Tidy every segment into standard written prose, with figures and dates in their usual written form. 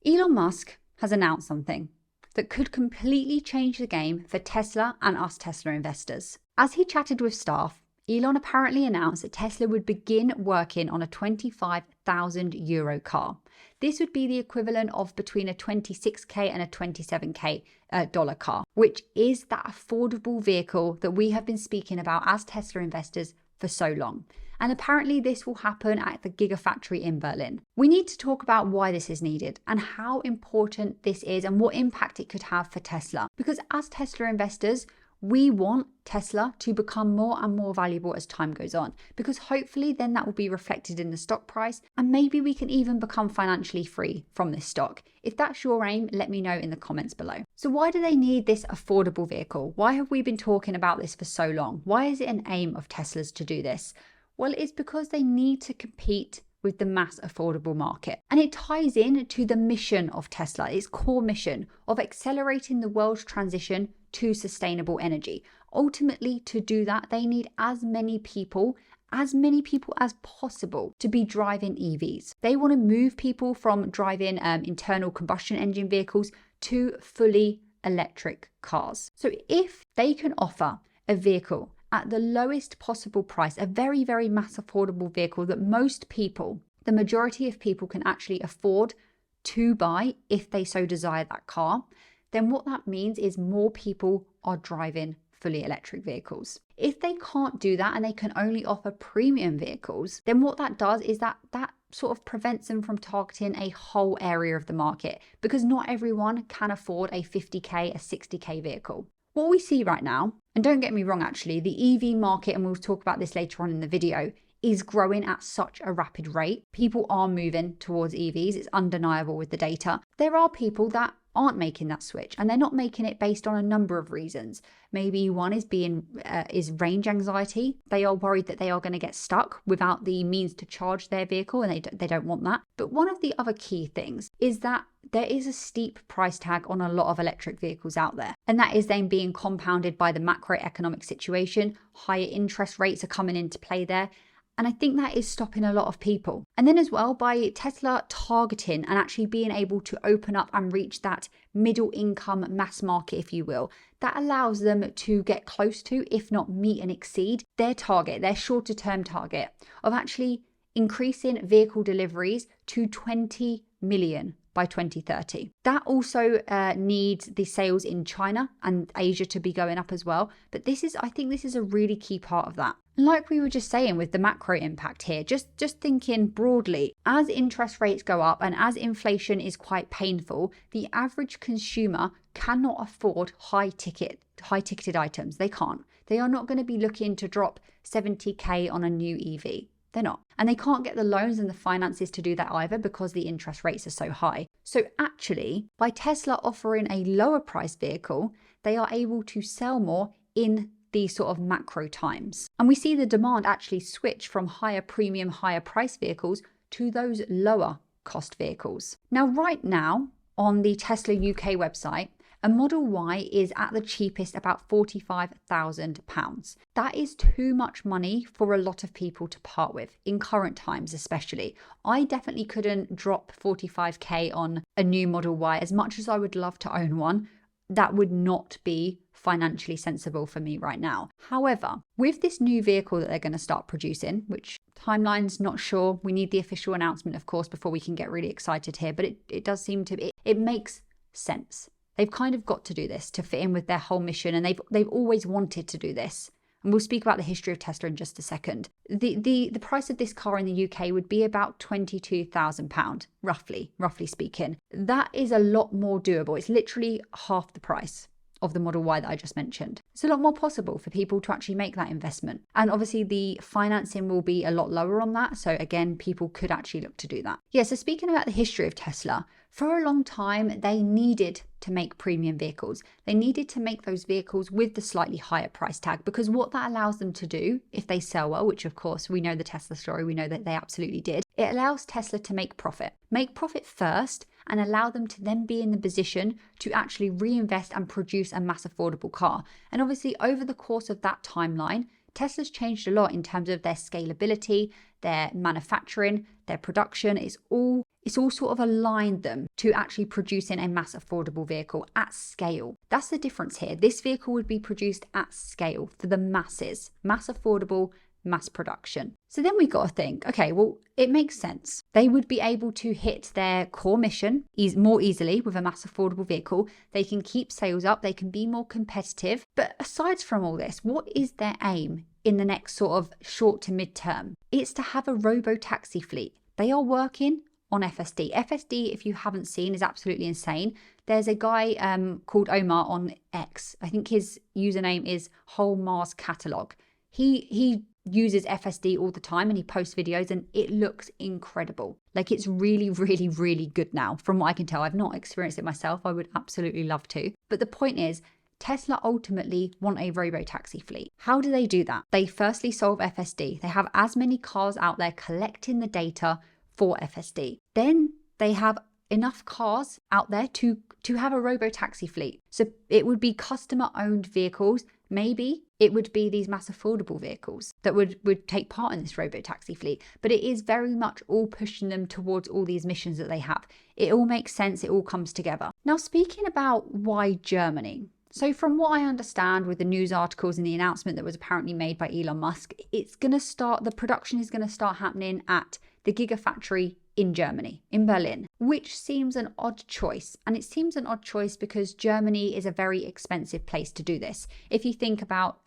Elon Musk has announced something that could completely change the game for Tesla and us Tesla investors. As he chatted with staff, Elon apparently announced that Tesla would begin working on a €25,000 car. This would be the equivalent of between a $26K and a $27K dollar car, which is that affordable vehicle that we have been speaking about as Tesla investors for so long. And apparently this will happen at the Gigafactory in Berlin. We need to talk about why this is needed and how important this is and what impact it could have for Tesla. Because as Tesla investors, we want Tesla to become more and more valuable as time goes on, because hopefully then that will be reflected in the stock price, and maybe we can even become financially free from this stock. If that's your aim, let me know in the comments below. So why do they need this affordable vehicle? Why have we been talking about this for so long? Why is it an aim of Tesla's to do this? Well, it's because they need to compete with the mass affordable market. And it ties in to the mission of Tesla, its core mission of accelerating the world's transition to sustainable energy. Ultimately, to do that, they need as many people as possible to be driving EVs. They want to move people from driving internal combustion engine vehicles to fully electric cars. So if they can offer a vehicle at the lowest possible price, a very, very mass affordable vehicle that most people, the majority of people, can actually afford to buy if they so desire that car, then what that means is more people are driving fully electric vehicles. If they can't do that and they can only offer premium vehicles, then what that does is that sort of prevents them from targeting a whole area of the market, because not everyone can afford a 50K, a 60K vehicle. What we see right now, and don't get me wrong actually, the EV market, and we'll talk about this later on in the video, is growing at such a rapid rate. People are moving towards EVs, it's undeniable with the data. There are people that aren't making that switch, and they're not making it based on a number of reasons. Maybe one is range anxiety. They are worried that they are going to get stuck without the means to charge their vehicle, and they don't want that. But one of the other key things is that there is a steep price tag on a lot of electric vehicles out there, and that is then being compounded by the macroeconomic situation. Higher interest rates are coming into play there. And I think that is stopping a lot of people. And then as well, by Tesla targeting and actually being able to open up and reach that middle income mass market, if you will, that allows them to get close to, if not meet and exceed, their target, their shorter term target of actually increasing vehicle deliveries to 20 million by 2030. That also needs the sales in China and Asia to be going up as well. But I think this is a really key part of that. Like we were just saying with the macro impact here, just thinking broadly, as interest rates go up and as inflation is quite painful, the average consumer cannot afford high ticketed items. They can't. They are not going to be looking to drop 70K on a new EV. They're not. And they can't get the loans and the finances to do that either, because the interest rates are so high. So actually, by Tesla offering a lower price vehicle, they are able to sell more in these sort of macro times. And we see the demand actually switch from higher premium, higher price vehicles to those lower cost vehicles. Now, right now on the Tesla UK website, a Model Y is at the cheapest about £45,000. That is too much money for a lot of people to part with in current times, especially. I definitely couldn't drop 45K on a new Model Y. As much as I would love to own one, that would not be financially sensible for me right now. However, with this new vehicle that they're going to start producing, which timeline's not sure, we need the official announcement, of course, before we can get really excited here, but it does seem to, it makes sense. They've kind of got to do this to fit in with their whole mission, and they've always wanted to do this. And we'll speak about the history of Tesla in just a second. The price of this car in the UK would be about £22,000, roughly speaking. That is a lot more doable. It's literally half the price of the Model Y that I just mentioned. It's a lot more possible for people to actually make that investment. And obviously the financing will be a lot lower on that. So again, people could actually look to do that. Yeah, so speaking about the history of Tesla, for a long time, they needed to make premium vehicles. They needed to make those vehicles with the slightly higher price tag, because what that allows them to do, if they sell well, which of course we know the Tesla story, we know that they absolutely did, it allows Tesla to make profit. Make profit first and allow them to then be in the position to actually reinvest and produce a mass affordable car. And obviously over the course of that timeline, Tesla's changed a lot in terms of their scalability, their manufacturing, their production. It's all it's all sort of aligned them to actually producing a mass affordable vehicle at scale. That's the difference here. This vehicle would be produced at scale for the masses, mass affordable, mass production. So then we got to think, okay, well, it makes sense. They would be able to hit their core mission more easily with a mass affordable vehicle. They can keep sales up, they can be more competitive. But aside from all this, what is their aim in the next sort of short to mid-term? It's to have a robo-taxi fleet. They are working on FSD. FSD, if you haven't seen, is absolutely insane. There's a guy called Omar on X. I think his username is Whole Mars Catalog. He uses FSD all the time and he posts videos and it looks incredible. Like, it's really, really, really good now. From what I can tell, I've not experienced it myself. I would absolutely love to. But the point is, Tesla ultimately want a robo-taxi fleet. How do they do that? They firstly solve FSD. They have as many cars out there collecting the data for FSD. Then they have enough cars out there to have a robo-taxi fleet. So it would be customer-owned vehicles. Maybe it would be these mass affordable vehicles that would take part in this robo-taxi fleet. But it is very much all pushing them towards all these missions that they have. It all makes sense. It all comes together. Now, speaking about why Germany. So from what I understand with the news articles and the announcement that was apparently made by Elon Musk, the production is going to start happening at the Gigafactory in Germany, in Berlin, which seems an odd choice. And it seems an odd choice because Germany is a very expensive place to do this. If you think about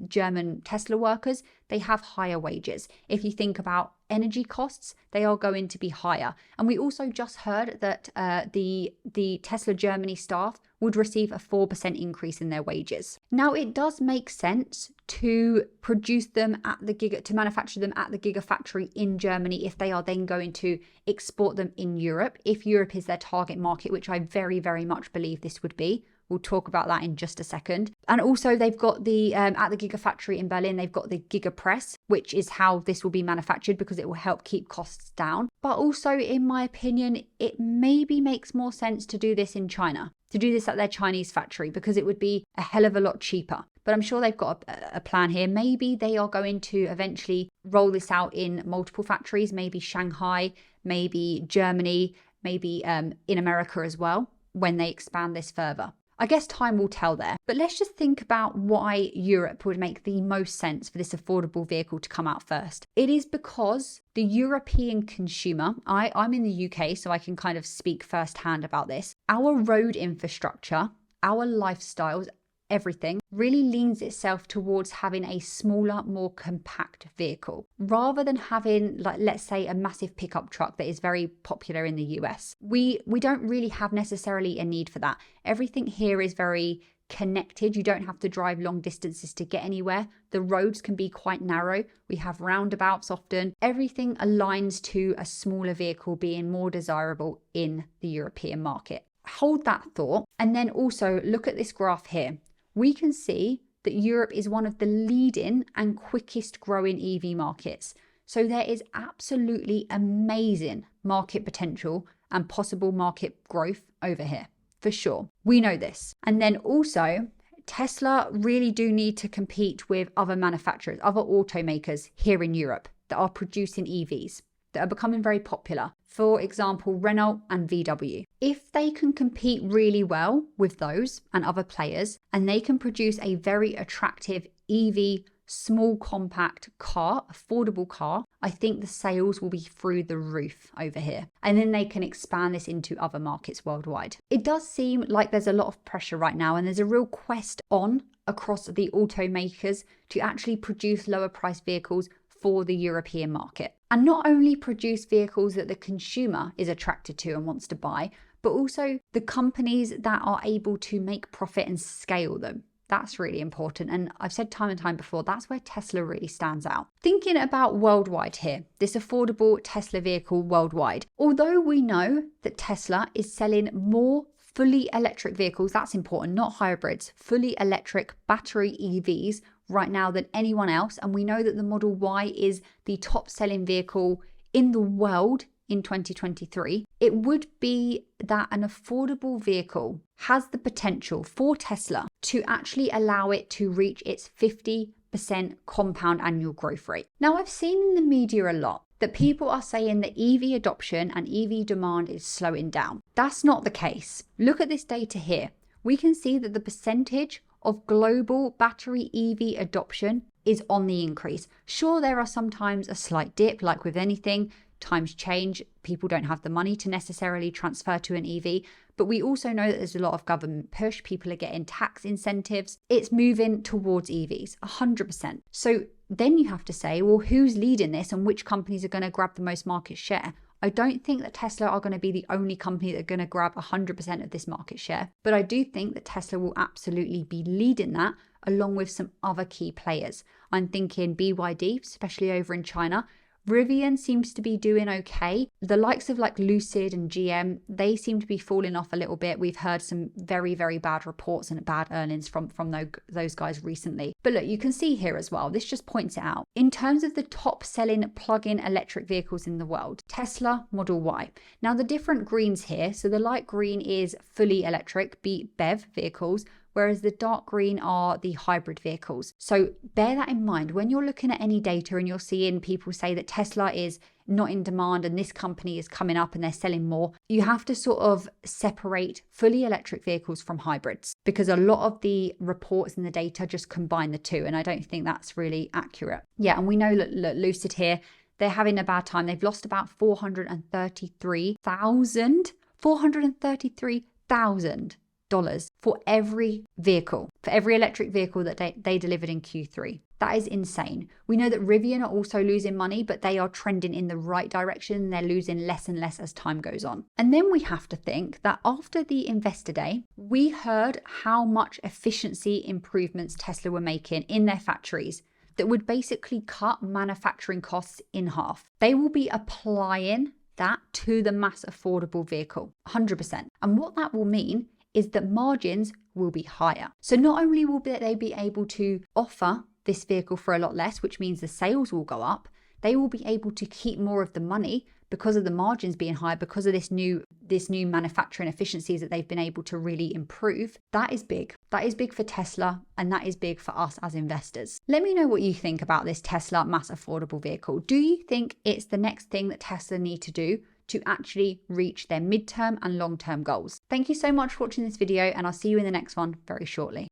German Tesla workers, they have higher wages. If you think about energy costs, they are going to be higher. And we also just heard that the Tesla Germany staff would receive a 4% increase in their wages. Now, it does make sense to produce them to manufacture them at the Gigafactory in Germany if they are then going to export them in Europe, if Europe is their target market, which I very, very much believe this would be. We'll talk about that in just a second. And also they've got at the Gigafactory in Berlin, they've got the Gigapress, which is how this will be manufactured because it will help keep costs down. But also, in my opinion, it maybe makes more sense to do this in China, to do this at their Chinese factory, because it would be a hell of a lot cheaper. But I'm sure they've got a plan here. Maybe they are going to eventually roll this out in multiple factories, maybe Shanghai, maybe Germany, maybe in America as well, when they expand this further. I guess time will tell there. But let's just think about why Europe would make the most sense for this affordable vehicle to come out first. It is because the European consumer, I'm in the UK, so I can kind of speak firsthand about this. Our road infrastructure, our lifestyles, everything really leans itself towards having a smaller, more compact vehicle rather than having, like, let's say, a massive pickup truck that is very popular in the US. We don't really have necessarily a need for that. Everything here is very connected. You don't have to drive long distances to get anywhere. The roads can be quite narrow. We have roundabouts often. Everything aligns to a smaller vehicle being more desirable in the European market. Hold that thought, and then also look at this graph here. We can see that Europe is one of the leading and quickest growing EV markets. So there is absolutely amazing market potential and possible market growth over here, for sure. We know this. And then also, Tesla really do need to compete with other manufacturers, other automakers here in Europe that are producing EVs that are becoming very popular. For example, Renault and VW. If they can compete really well with those and other players, and they can produce a very attractive EV, small compact car, affordable car, I think the sales will be through the roof over here. And then they can expand this into other markets worldwide. It does seem like there's a lot of pressure right now, and there's a real quest on across the automakers to actually produce lower priced vehicles for the European market. And not only produce vehicles that the consumer is attracted to and wants to buy, but also the companies that are able to make profit and scale them. That's really important. And I've said time and time before, that's where Tesla really stands out. Thinking about worldwide here, this affordable Tesla vehicle worldwide. Although we know that Tesla is selling more fully electric vehicles, that's important, not hybrids, fully electric battery EVs right now than anyone else. And we know that the Model Y is the top selling vehicle in the world in 2023. It would be that an affordable vehicle has the potential for Tesla to actually allow it to reach its 50% compound annual growth rate. Now, I've seen in the media a lot that people are saying that EV adoption and EV demand is slowing down. That's not the case. Look at this data here. We can see that the percentage of global battery EV adoption is on the increase. Sure, there are sometimes a slight dip, like with anything. Times change, people don't have the money to necessarily transfer to an EV, but we also know that there's a lot of government push, people are getting tax incentives, it's moving towards EVs, 100%. So then you have to say, well, who's leading this and which companies are going to grab the most market share? I don't think that Tesla are going to be the only company that are going to grab 100% of this market share, but I do think that Tesla will absolutely be leading that along with some other key players. I'm thinking BYD, especially over in China. Rivian seems to be doing okay. The likes of like Lucid and GM, they seem to be falling off a little bit. We've heard some very, very bad reports and bad earnings from those guys recently. But look, you can see here as well, this just points it out. In terms of the top selling plug-in electric vehicles in the world, Tesla Model Y. Now the different greens here, so the light green is fully electric, BEV vehicles, whereas the dark green are the hybrid vehicles. So bear that in mind when you're looking at any data and you're seeing people say that Tesla is not in demand and this company is coming up and they're selling more. You have to sort of separate fully electric vehicles from hybrids because a lot of the reports and the data just combine the two, and I don't think that's really accurate. Yeah, and we know that Lucid here, they're having a bad time. They've lost about $433,000 for every vehicle, for every electric vehicle that they delivered in Q3. That is insane. We know that Rivian are also losing money, but they are trending in the right direction. They're losing less and less as time goes on. And then we have to think that after the investor day, we heard how much efficiency improvements Tesla were making in their factories that would basically cut manufacturing costs in half. They will be applying that to the mass affordable vehicle, 100%. And what that will mean is that margins will be higher. So not only will they be able to offer this vehicle for a lot less, which means the sales will go up, they will be able to keep more of the money because of the margins being higher, because of this new manufacturing efficiencies that they've been able to really improve. That is big. That is big for Tesla, and that is big for us as investors. Let me know what you think about this Tesla mass affordable vehicle. Do you think it's the next thing that Tesla need to do to actually reach their midterm and long-term goals? Thank you so much for watching this video, and I'll see you in the next one very shortly.